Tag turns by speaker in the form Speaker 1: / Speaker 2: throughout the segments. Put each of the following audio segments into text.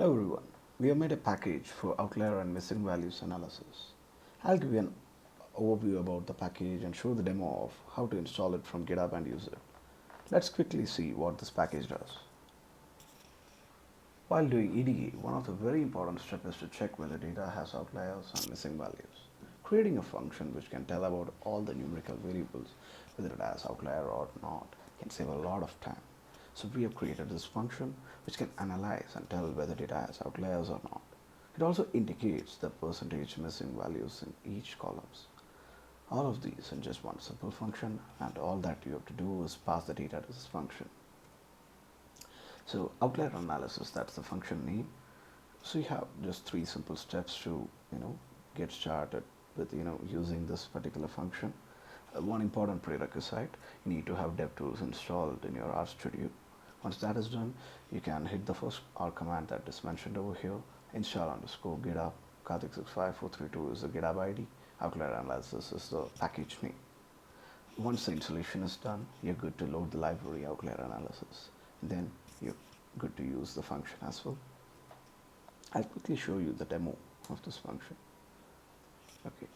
Speaker 1: Hello everyone, we have made a package for outlier and missing values analysis. I'll give you an overview about the package and show the demo of how to install it from GitHub and use it. Let's quickly see what this package does. While doing EDA, one of the very important steps is to check whether data has outliers and missing values. Creating a function which can tell about all the numerical variables, whether it has outlier or not, can save a lot of time. So we have created this function which can analyze and tell whether data has outliers or not. It also indicates the percentage missing values in each columns. All of these in just one simple function, and all that you have to do is pass the data to this function. So outlier analysis, that's the function name. So you have just three simple steps to get started with using this particular function. One important prerequisite, you need to have DevTools installed in your RStudio. Once that is done, you can hit the first R command that is mentioned over here, install_github, Karthik65432 is the GitHub ID, outlier analysis is the package name. Once the installation is done, you're good to load the library outlier analysis. Then you're good to use the function as well. I'll quickly show you the demo of this function. Okay.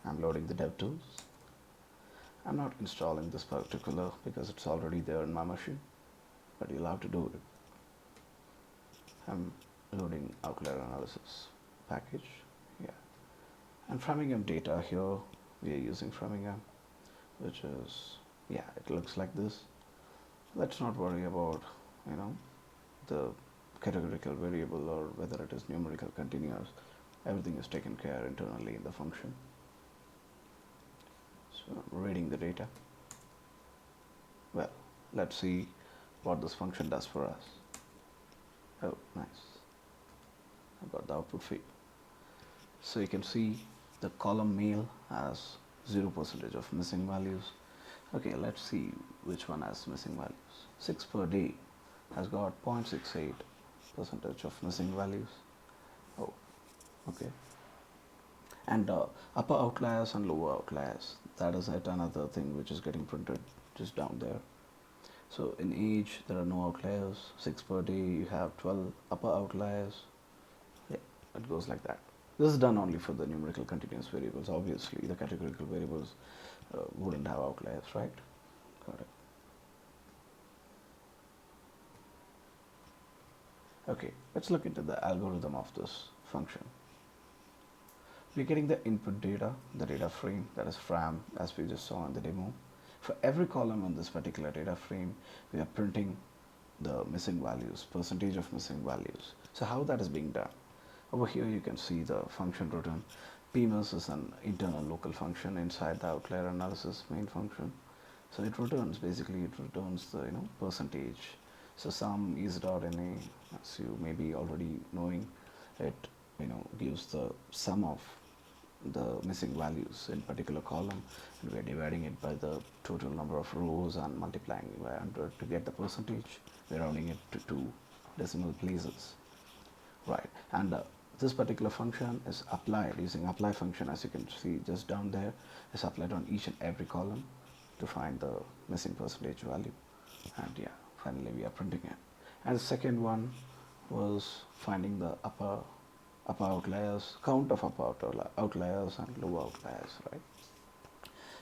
Speaker 1: I'm loading the DevTools. I'm not installing this particular because it's already there in my machine, but you'll have to do it. I'm loading outlier analysis package. Yeah. And Framingham data here, we are using Framingham, which is, yeah, it looks like this. Let's not worry about, the categorical variable or whether it is numerical continuous. Everything is taken care internally in the function. So reading the data. Well, let's see what this function does for us. Oh, nice. I got the output field. So you can see the column male has 0% of missing values. Okay, let's see which one has missing values. 6 per day has got 0.68% of missing values. Oh, okay. And upper outliers and lower outliers, that is yet another thing which is getting printed just down there. So in age there are no outliers. 6 per day you have 12 upper outliers. Yeah, it goes like that. This is done only for the numerical continuous variables. Obviously the categorical variables wouldn't have outliers, right? Got it. Okay, let's look into the algorithm of this function. We're getting the input data, the data frame, that is fram, as we just saw in the demo. For every column in this particular data frame, we are printing the missing values, percentage of missing values. So how that is being done? Over here you can see the function written. PMIS is an internal local function inside the outlier analysis main function. So it returns, basically it returns the percentage. So sum is.na, as you may be already knowing, it gives the sum of the missing values in particular column, and we are dividing it by the total number of rows and multiplying by 100 to get the percentage. We're rounding it to 2 decimal places, right? And this particular function is applied using apply function, as you can see just down there, is applied on each and every column to find the missing percentage value. And yeah, finally we are printing it. And the second one was finding the upper outliers, count of upper outliers and lower outliers, right?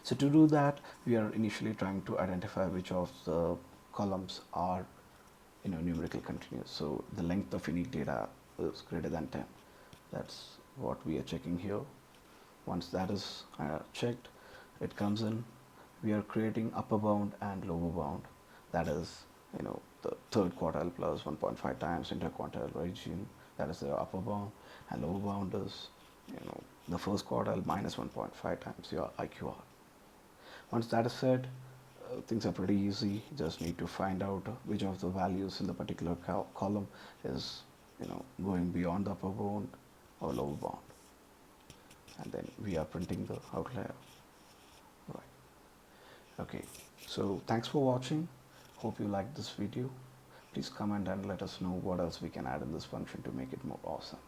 Speaker 1: So to do that, we are initially trying to identify which of the columns are numerical continuous. So the length of unique data is greater than 10. That's what we are checking here. Once that is checked, it comes in. We are creating upper bound and lower bound. That is, the third quartile plus 1.5 times interquartile region. That is the upper bound, and lower bound is the first quartile minus 1.5 times your IQR. Once that is set, things are pretty easy. You just need to find out which of the values in the particular column is going beyond the upper bound or lower bound, and then we are printing the outlier, right? Okay, so thanks for watching. Hope you liked this video. Please comment and let us know what else we can add in this function to make it more awesome.